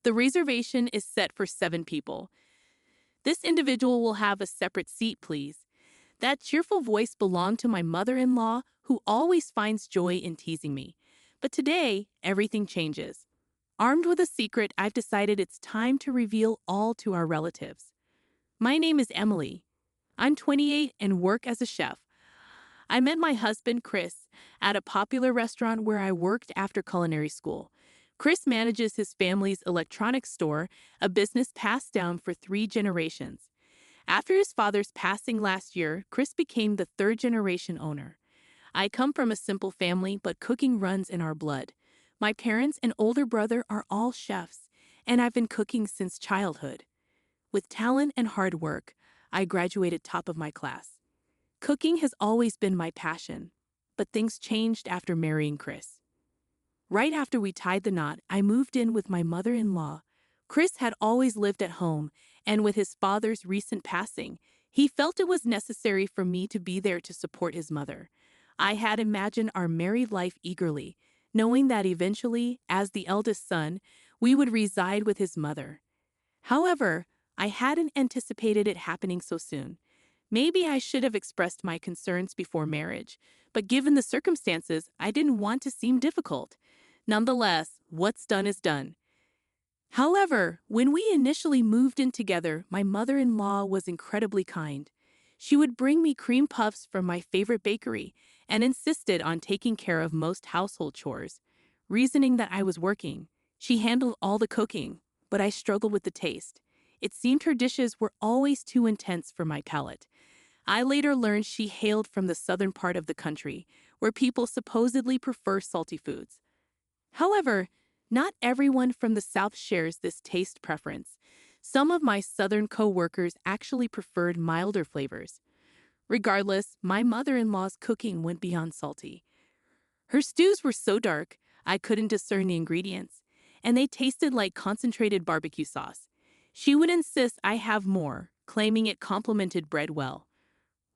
The reservation is set for 7 people. This individual will have a separate seat, please. That cheerful voice belonged to my mother-in-law, who always finds joy in teasing me. But today, everything changes. Armed with a secret, I've decided it's time to reveal all to our relatives. My name is Emily. I'm 28 and work as a chef. I met my husband, Chris, at a popular restaurant where I worked after culinary school. Chris manages his family's electronics store, a business passed down for 3 generations. After his father's passing last year, Chris became the 3rd-generation owner. I come from a simple family, but cooking runs in our blood. My parents and older brother are all chefs, and I've been cooking since childhood. With talent and hard work, I graduated top of my class. Cooking has always been my passion, but things changed after marrying Chris. Right after we tied the knot, I moved in with my mother-in-law. Chris had always lived at home, and with his father's recent passing, he felt it was necessary for me to be there to support his mother. I had imagined our married life eagerly, knowing that eventually, as the eldest son, we would reside with his mother. However, I hadn't anticipated it happening so soon. Maybe I should have expressed my concerns before marriage, but given the circumstances, I didn't want to seem difficult. Nonetheless, what's done is done. However, when we initially moved in together, my mother-in-law was incredibly kind. She would bring me cream puffs from my favorite bakery and insisted on taking care of most household chores. Reasoning that I was working, she handled all the cooking, but I struggled with the taste. It seemed her dishes were always too intense for my palate. I later learned she hailed from the southern part of the country, where people supposedly prefer salty foods. However, not everyone from the South shares this taste preference. Some of my Southern co-workers actually preferred milder flavors. Regardless, my mother-in-law's cooking went beyond salty. Her stews were so dark, I couldn't discern the ingredients, and they tasted like concentrated barbecue sauce. She would insist I have more, claiming it complemented bread well.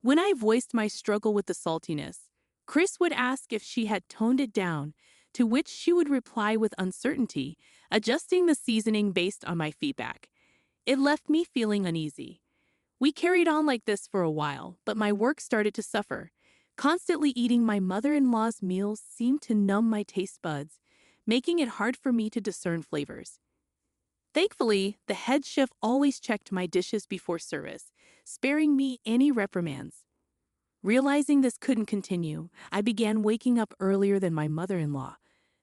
When I voiced my struggle with the saltiness, Chris would ask if she had toned it down, to which she would reply with uncertainty, adjusting the seasoning based on my feedback. It left me feeling uneasy. We carried on like this for a while, but my work started to suffer. Constantly eating my mother-in-law's meals seemed to numb my taste buds, making it hard for me to discern flavors. Thankfully, the head chef always checked my dishes before service, sparing me any reprimands. Realizing this couldn't continue, I began waking up earlier than my mother-in-law,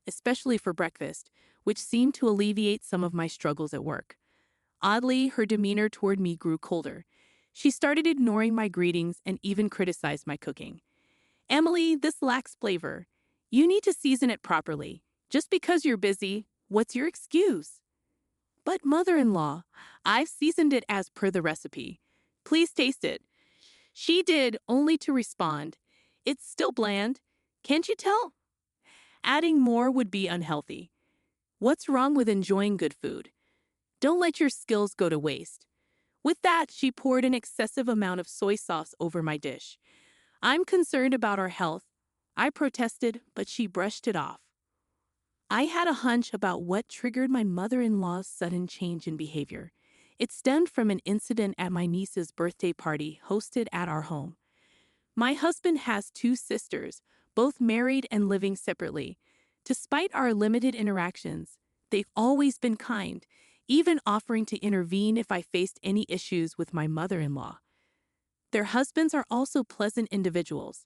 especially for breakfast, which seemed to alleviate some of my struggles at work. Oddly, her demeanor toward me grew colder. She started ignoring my greetings and even criticized my cooking. "Emily, this lacks flavor. You need to season it properly. Just because you're busy, what's your excuse?" "But mother-in-law, I've seasoned it as per the recipe. Please taste it." She did, only to respond, "It's still bland. Can't you tell?" Adding more would be unhealthy. What's wrong with enjoying good food? Don't let your skills go to waste. With that, she poured an excessive amount of soy sauce over my dish. "I'm concerned about our health." I protested, but she brushed it off. I had a hunch about what triggered my mother-in-law's sudden change in behavior. It stemmed from an incident at my niece's birthday party hosted at our home. My husband has 2 sisters, both married and living separately. Despite our limited interactions, they've always been kind, even offering to intervene if I faced any issues with my mother-in-law. Their husbands are also pleasant individuals.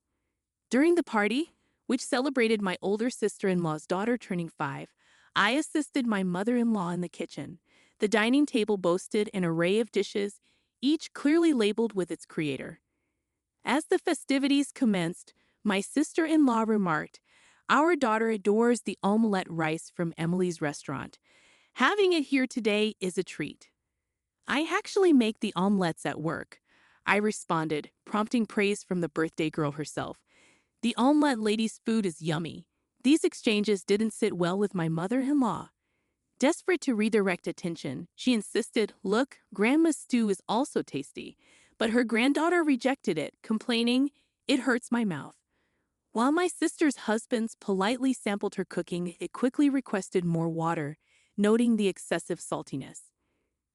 During the party, which celebrated my older sister-in-law's daughter turning 5, I assisted my mother-in-law in the kitchen. The dining table boasted an array of dishes, each clearly labeled with its creator. As the festivities commenced, my sister-in-law remarked, "Our daughter adores the omelette rice from Emily's restaurant. Having it here today is a treat." "I actually make the omelettes at work," I responded, prompting praise from the birthday girl herself. "The omelette lady's food is yummy." These exchanges didn't sit well with my mother-in-law. Desperate to redirect attention, she insisted, "Look, Grandma's stew is also tasty." But her granddaughter rejected it, complaining, "It hurts my mouth." While my sister's husbands politely sampled her cooking, it quickly requested more water, noting the excessive saltiness.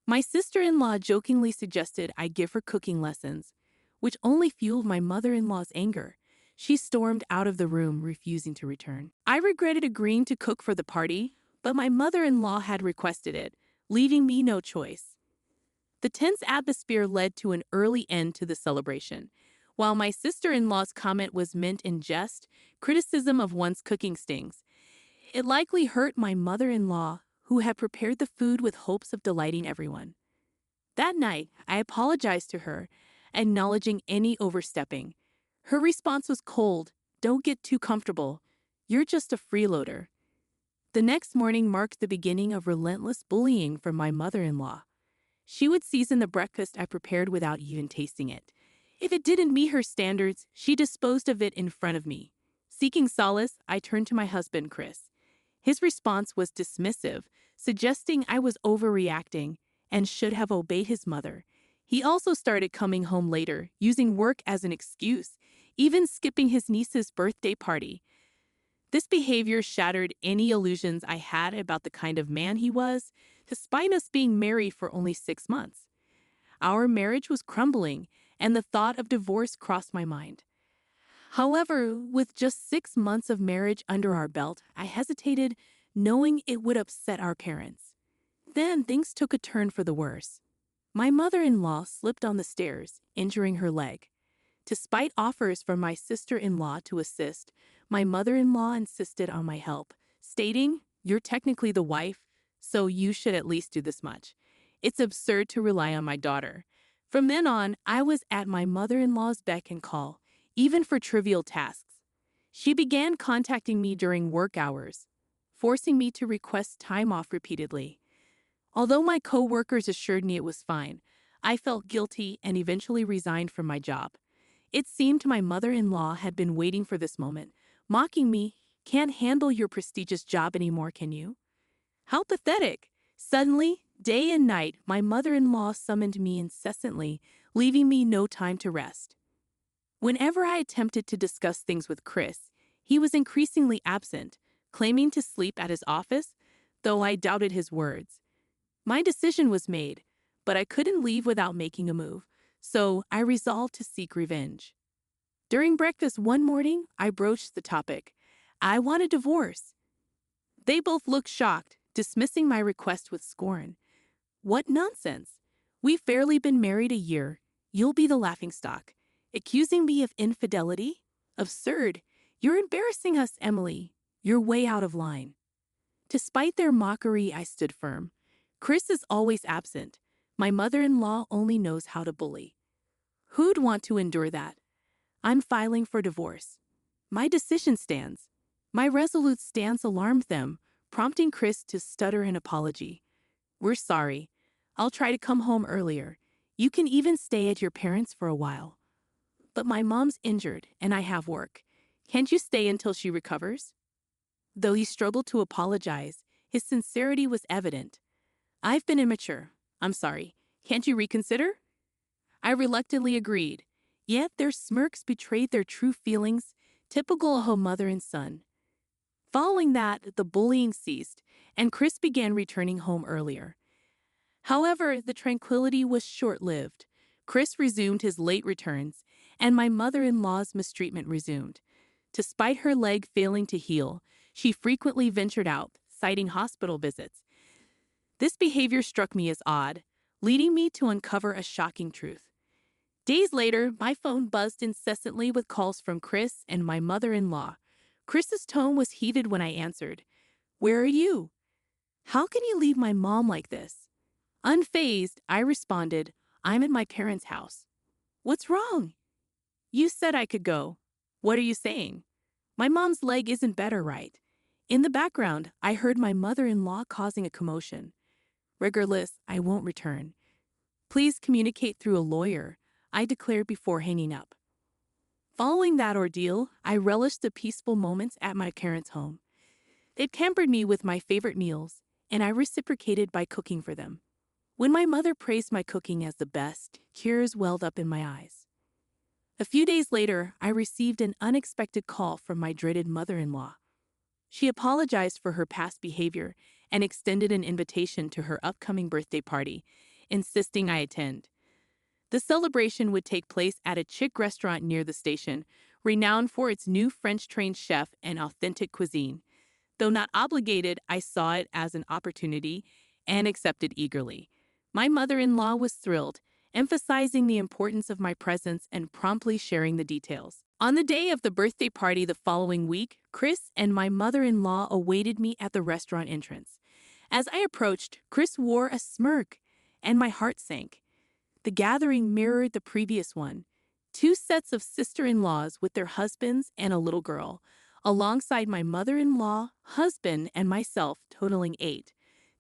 My sister-in-law jokingly suggested I give her cooking lessons, which only fueled my mother-in-law's anger. She stormed out of the room, refusing to return. I regretted agreeing to cook for the party, but my mother-in-law had requested it, leaving me no choice. The tense atmosphere led to an early end to the celebration. While my sister-in-law's comment was meant in jest, criticism of one's cooking stings. It likely hurt my mother-in-law, who had prepared the food with hopes of delighting everyone. That night, I apologized to her, acknowledging any overstepping. Her response was cold. "Don't get too comfortable. You're just a freeloader." The next morning marked the beginning of relentless bullying from my mother-in-law. She would season the breakfast I prepared without even tasting it. If it didn't meet her standards, she disposed of it in front of me. Seeking solace, I turned to my husband, Chris. His response was dismissive, suggesting I was overreacting and should have obeyed his mother. He also started coming home later, using work as an excuse, even skipping his niece's birthday party. This behavior shattered any illusions I had about the kind of man he was, despite us being married for only 6 months. Our marriage was crumbling, and the thought of divorce crossed my mind. However, with just 6 months of marriage under our belt, I hesitated, knowing it would upset our parents. Then things took a turn for the worse. My mother-in-law slipped on the stairs, injuring her leg. Despite offers from my sister-in-law to assist, my mother-in-law insisted on my help, stating, "You're technically the wife, so you should at least do this much. It's absurd to rely on my daughter." From then on, I was at my mother-in-law's beck and call, even for trivial tasks. She began contacting me during work hours, forcing me to request time off repeatedly. Although my co-workers assured me it was fine, I felt guilty and eventually resigned from my job. It seemed my mother-in-law had been waiting for this moment, mocking me. "Can't handle your prestigious job anymore, can you?" How pathetic! Suddenly, day and night, my mother-in-law summoned me incessantly, leaving me no time to rest. Whenever I attempted to discuss things with Chris, he was increasingly absent, claiming to sleep at his office, though I doubted his words. My decision was made, but I couldn't leave without making a move, so I resolved to seek revenge. During breakfast one morning, I broached the topic. I want a divorce. They both looked shocked, dismissing my request with scorn. "What nonsense! We've barely been married a year. You'll be the laughingstock. Accusing me of infidelity? Absurd. You're embarrassing us, Emily. You're way out of line." Despite their mockery, I stood firm. Chris is always absent. My mother-in-law only knows how to bully. Who'd want to endure that? I'm filing for divorce. My decision stands. My resolute stance alarmed them, prompting Chris to stutter an apology. "We're sorry. I'll try to come home earlier. You can even stay at your parents' for a while." "But my mom's injured, and I have work. Can't you stay until she recovers?" Though he struggled to apologize, his sincerity was evident. "I've been immature. I'm sorry. Can't you reconsider?" I reluctantly agreed, yet their smirks betrayed their true feelings, typical of a mother and son. Following that, the bullying ceased, and Chris began returning home earlier. However, the tranquility was short-lived. Chris resumed his late returns, and my mother-in-law's mistreatment resumed. Despite her leg failing to heal, she frequently ventured out, citing hospital visits. This behavior struck me as odd, leading me to uncover a shocking truth. Days later, my phone buzzed incessantly with calls from Chris and my mother-in-law. Chris's tone was heated when I answered. "Where are you? How can you leave my mom like this?" Unfazed, I responded, "I'm at my parents' house." "What's wrong?" "You said I could go." "What are you saying?" "My mom's leg isn't better, right?" In the background, I heard my mother-in-law causing a commotion. "Regardless, I won't return. Please communicate through a lawyer," I declared before hanging up. Following that ordeal, I relished the peaceful moments at my parents' home. They'd pampered me with my favorite meals, and I reciprocated by cooking for them. When my mother praised my cooking as the best, tears welled up in my eyes. A few days later, I received an unexpected call from my dreaded mother-in-law. She apologized for her past behavior and extended an invitation to her upcoming birthday party, insisting I attend. The celebration would take place at a chic restaurant near the station, renowned for its new French-trained chef and authentic cuisine. Though not obligated, I saw it as an opportunity and accepted eagerly. My mother-in-law was thrilled, emphasizing the importance of my presence and promptly sharing the details. On the day of the birthday party the following week, Chris and my mother-in-law awaited me at the restaurant entrance. As I approached, Chris wore a smirk, and my heart sank. The gathering mirrored the previous one. Two sets of sister-in-laws with their husbands and a little girl, alongside my mother-in-law, husband, and myself, totaling 8.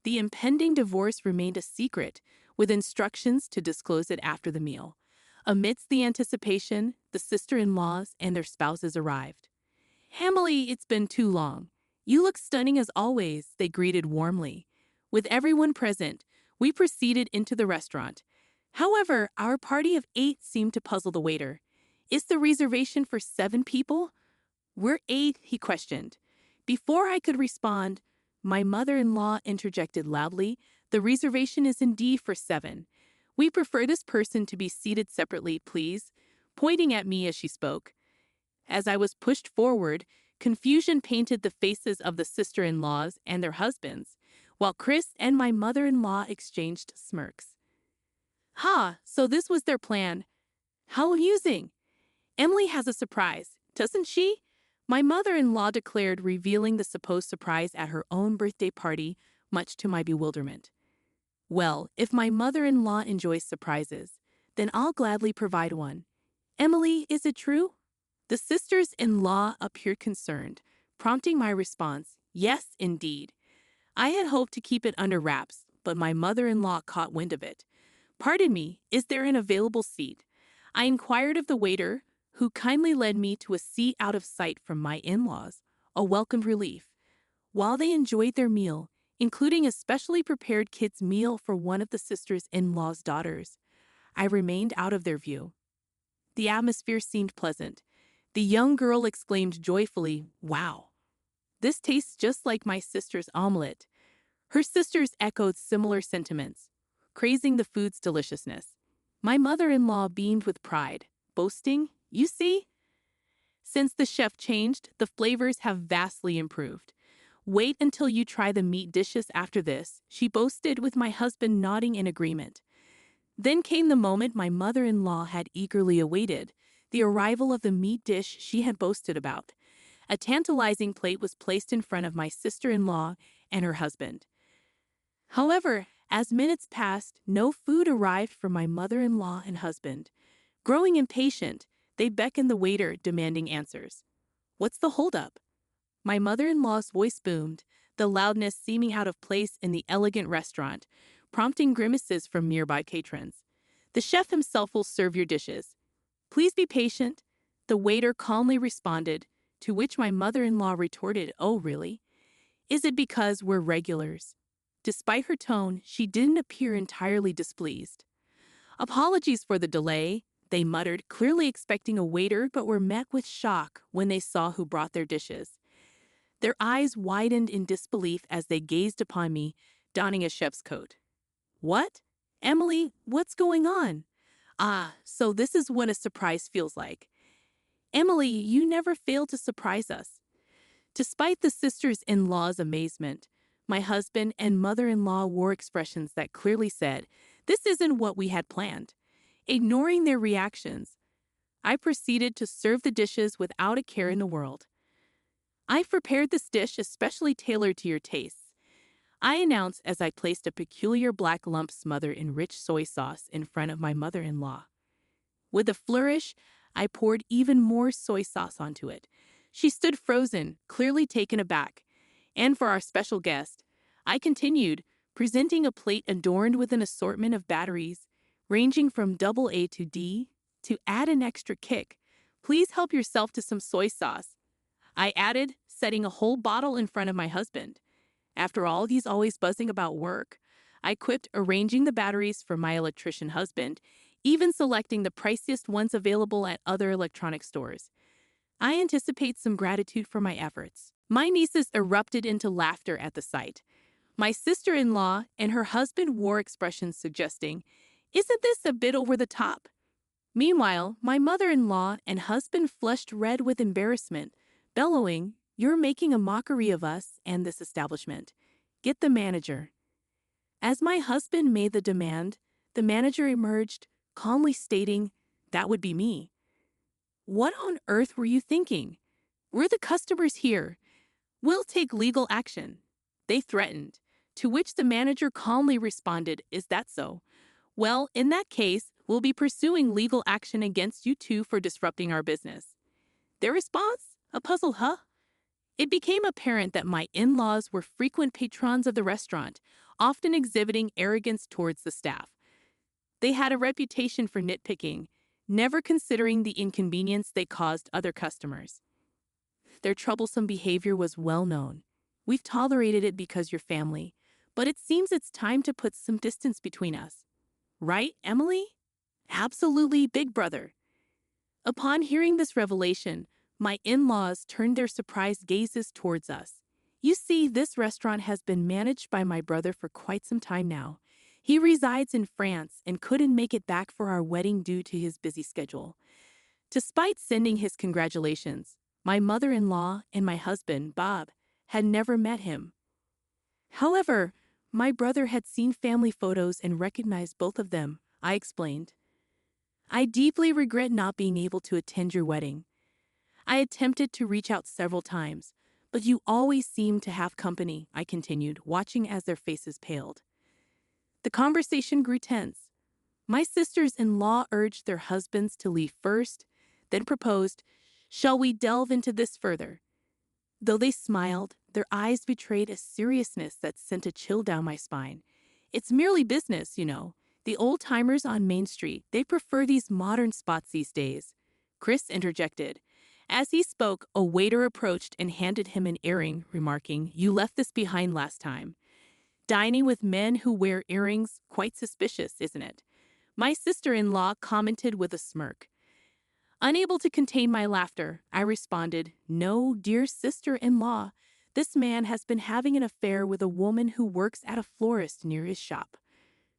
The impending divorce remained a secret, with instructions to disclose it after the meal. Amidst the anticipation, the sister-in-laws and their spouses arrived. "Emily, it's been too long. You look stunning as always," they greeted warmly. With everyone present, we proceeded into the restaurant. However, our party of 8 seemed to puzzle the waiter. "Is the reservation for 7 people?" "We're 8, he questioned. Before I could respond, my mother-in-law interjected loudly, "The reservation is indeed for 7. We prefer this person to be seated separately, please," pointing at me as she spoke. As I was pushed forward, confusion painted the faces of the sister-in-laws and their husbands, while Chris and my mother-in-law exchanged smirks. So this was their plan. How amusing. "Emily has a surprise, doesn't she?" My mother-in-law declared, revealing the supposed surprise at her own birthday party, much to my bewilderment. Well, if my mother-in-law enjoys surprises, then I'll gladly provide one. "Emily, is it true?" The sisters-in-law appeared concerned, prompting my response, "Yes, indeed." I had hoped to keep it under wraps, but my mother-in-law caught wind of it. "Pardon me, is there an available seat?" I inquired of the waiter, who kindly led me to a seat out of sight from my in-laws, a welcome relief. While they enjoyed their meal, including a specially prepared kids' meal for one of the sisters-in-law's daughters, I remained out of their view. The atmosphere seemed pleasant. The young girl exclaimed joyfully, "Wow, this tastes just like my sister's omelet." Her sisters echoed similar sentiments, praising the food's deliciousness. My mother-in-law beamed with pride, boasting, "You see? Since the chef changed, the flavors have vastly improved. Wait until you try the meat dishes after this," she boasted, with my husband nodding in agreement. Then came the moment my mother-in-law had eagerly awaited, the arrival of the meat dish she had boasted about. A tantalizing plate was placed in front of my sister-in-law and her husband. However, as minutes passed, no food arrived for my mother-in-law and husband. Growing impatient, they beckoned the waiter, demanding answers. "What's the holdup?" My mother-in-law's voice boomed, the loudness seeming out of place in the elegant restaurant, prompting grimaces from nearby patrons. "The chef himself will serve your dishes. Please be patient," the waiter calmly responded, to which my mother-in-law retorted, "Oh, really? Is it because we're regulars?" Despite her tone, she didn't appear entirely displeased. "Apologies for the delay," they muttered, clearly expecting a waiter, but were met with shock when they saw who brought their dishes. Their eyes widened in disbelief as they gazed upon me, donning a chef's coat. "What? Emily, what's going on?" So this is what a surprise feels like. "Emily, you never fail to surprise us." Despite the sisters-in-law's amazement, my husband and mother-in-law wore expressions that clearly said, "This isn't what we had planned." Ignoring their reactions, I proceeded to serve the dishes without a care in the world. "I've prepared this dish especially tailored to your tastes," I announced as I placed a peculiar black lump smothered in rich soy sauce in front of my mother-in-law. With a flourish, I poured even more soy sauce onto it. She stood frozen, clearly taken aback. And for our special guest, I continued, presenting a plate adorned with an assortment of batteries, ranging from AA to D. To add an extra kick, "Please help yourself to some soy sauce," I added, setting a whole bottle in front of my husband. "After all, he's always buzzing about work," I quipped, arranging the batteries for my electrician husband, even selecting the priciest ones available at other electronic stores. I anticipate some gratitude for my efforts. My nieces erupted into laughter at the sight. My sister-in-law and her husband wore expressions suggesting, "Isn't this a bit over the top?" Meanwhile, my mother-in-law and husband flushed red with embarrassment, bellowing, "You're making a mockery of us and this establishment. Get the manager." As my husband made the demand, the manager emerged, calmly stating, "That would be me." "What on earth were you thinking? We're the customers here. We'll take legal action," they threatened, to which the manager calmly responded, "Is that so? Well, in that case, we'll be pursuing legal action against you two for disrupting our business." Their response? A puzzled huh? It became apparent that my in-laws were frequent patrons of the restaurant, often exhibiting arrogance towards the staff. They had a reputation for nitpicking, never considering the inconvenience they caused other customers. Their troublesome behavior was well known. "We've tolerated it because you're family, but it seems it's time to put some distance between us. Right, Emily?" "Absolutely, big brother." Upon hearing this revelation, my in-laws turned their surprised gazes towards us. "You see, this restaurant has been managed by my brother for quite some time now. He resides in France and couldn't make it back for our wedding due to his busy schedule." Despite sending his congratulations, my mother-in-law and my husband, Bob, had never met him. However, my brother had seen family photos and recognized both of them, I explained. "I deeply regret not being able to attend your wedding. I attempted to reach out several times, but you always seemed to have company," I continued, watching as their faces paled. The conversation grew tense. My sisters-in-law urged their husbands to leave first, then proposed, "Shall we delve into this further?" Though they smiled, their eyes betrayed a seriousness that sent a chill down my spine. "It's merely business, you know. The old-timers on Main Street, they prefer these modern spots these days," Chris interjected. As he spoke, a waiter approached and handed him an earring, remarking, "You left this behind last time." "Dining with men who wear earrings, quite suspicious, isn't it?" My sister-in-law commented with a smirk. Unable to contain my laughter, I responded, "No, dear sister-in-law, this man has been having an affair with a woman who works at a florist near his shop."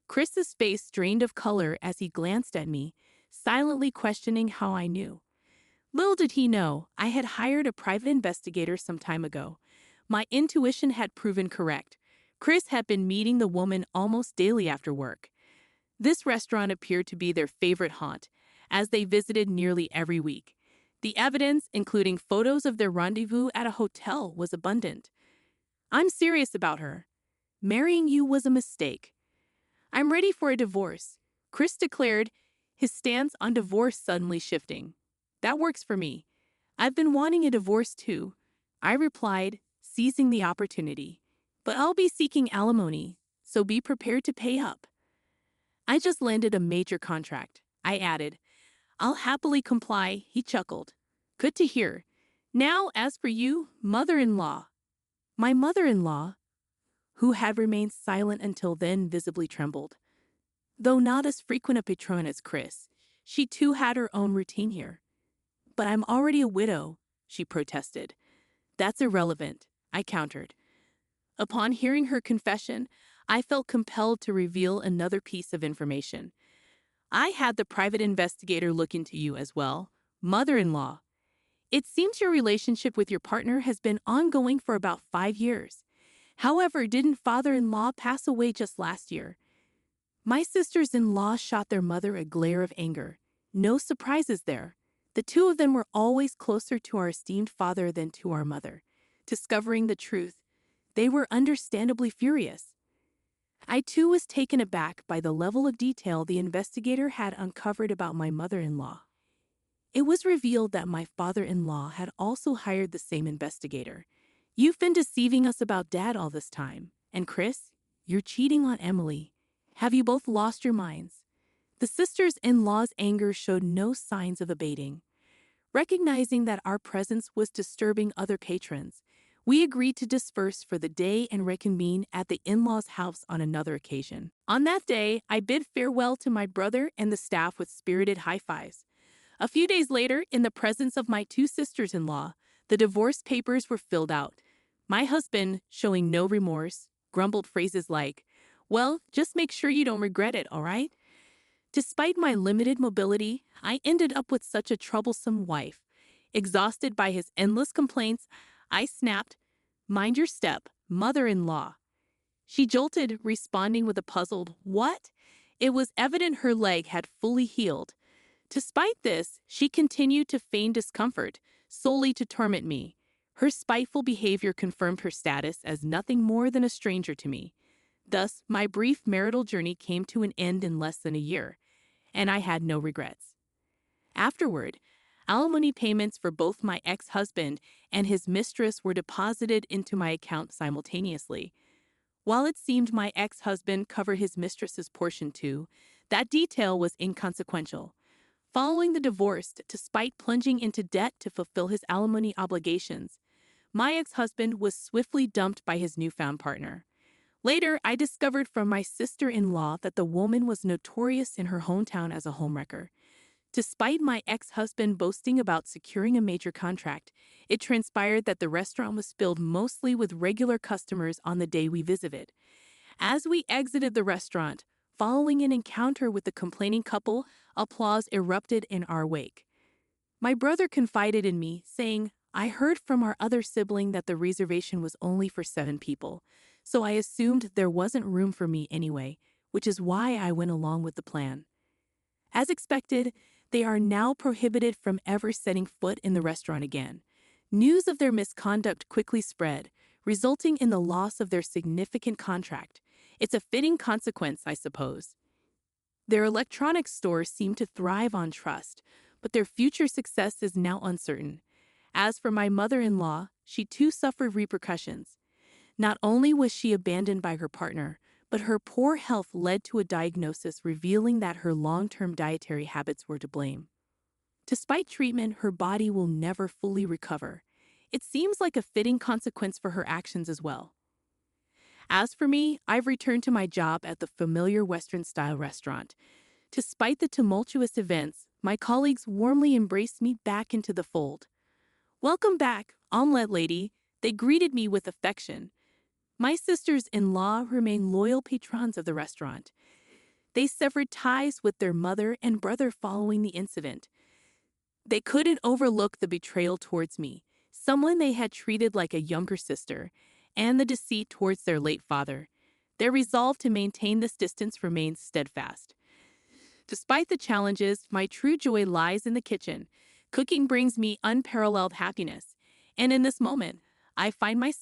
Chris's face drained of color as he glanced at me, silently questioning how I knew. Little did he know, I had hired a private investigator some time ago. My intuition had proven correct. Chris had been meeting the woman almost daily after work. This restaurant appeared to be their favorite haunt, as they visited nearly every week. The evidence, including photos of their rendezvous at a hotel, was abundant. "I'm serious about her. Marrying you was a mistake. I'm ready for a divorce," Chris declared, his stance on divorce suddenly shifting. "That works for me. I've been wanting a divorce too," I replied, seizing the opportunity. "But I'll be seeking alimony, so be prepared to pay up." "I just landed a major contract," I added. "I'll happily comply," he chuckled. "Good to hear. Now, as for you, mother-in-law." My mother-in-law, who had remained silent until then, visibly trembled. Though not as frequent a patron as Chris, she too had her own routine here. "But I'm already a widow," she protested. "That's irrelevant," I countered. Upon hearing her confession, I felt compelled to reveal another piece of information. "I had the private investigator look into you as well, mother-in-law. It seems your relationship with your partner has been ongoing for about 5 years. However, didn't father-in-law pass away just last year?" My sisters-in-law shot their mother a glare of anger. No surprises there. The two of them were always closer to our esteemed father than to our mother. Discovering the truth, they were understandably furious. I too was taken aback by the level of detail the investigator had uncovered about my mother-in-law. It was revealed that my father-in-law had also hired the same investigator. "You've been deceiving us about Dad all this time. And Chris, you're cheating on Emily. Have you both lost your minds?" The sisters-in-law's anger showed no signs of abating. Recognizing that our presence was disturbing other patrons, we agreed to disperse for the day and reconvene at the in-laws' house on another occasion. On that day, I bid farewell to my brother and the staff with spirited high-fives. A few days later, in the presence of my two sisters-in-law, the divorce papers were filled out. My husband, showing no remorse, grumbled phrases like, "Well, just make sure you don't regret it, all right?" Despite my limited mobility, I ended up with such a troublesome wife. Exhausted by his endless complaints, I snapped, "Mind your step, mother-in-law." She jolted, responding with a puzzled, "What?" It was evident her leg had fully healed. Despite this, she continued to feign discomfort, solely to torment me. Her spiteful behavior confirmed her status as nothing more than a stranger to me. Thus, my brief marital journey came to an end in less than a year, and I had no regrets. Afterward, alimony payments for both my ex-husband and his mistress were deposited into my account simultaneously. While it seemed my ex-husband covered his mistress's portion too, that detail was inconsequential. Following the divorce, despite plunging into debt to fulfill his alimony obligations, my ex-husband was swiftly dumped by his newfound partner. Later, I discovered from my sister-in-law that the woman was notorious in her hometown as a homewrecker. Despite my ex-husband boasting about securing a major contract, it transpired that the restaurant was filled mostly with regular customers on the day we visited. As we exited the restaurant, following an encounter with the complaining couple, applause erupted in our wake. My brother confided in me, saying, "I heard from our other sibling that the reservation was only for 7 people, so I assumed there wasn't room for me anyway, which is why I went along with the plan." As expected, they are now prohibited from ever setting foot in the restaurant again. News of their misconduct quickly spread, resulting in the loss of their significant contract. It's a fitting consequence, I suppose. Their electronics store seemed to thrive on trust, but their future success is now uncertain. As for my mother-in-law, she too suffered repercussions. Not only was she abandoned by her partner, but her poor health led to a diagnosis revealing that her long-term dietary habits were to blame. Despite treatment, her body will never fully recover. It seems like a fitting consequence for her actions as well. As for me, I've returned to my job at the familiar Western-style restaurant. Despite the tumultuous events, my colleagues warmly embraced me back into the fold. "Welcome back, omelette lady," they greeted me with affection. My sisters-in-law remain loyal patrons of the restaurant. They severed ties with their mother and brother following the incident. They couldn't overlook the betrayal towards me, someone they had treated like a younger sister, and the deceit towards their late father. Their resolve to maintain this distance remains steadfast. Despite the challenges, my true joy lies in the kitchen. Cooking brings me unparalleled happiness, and in this moment, I find myself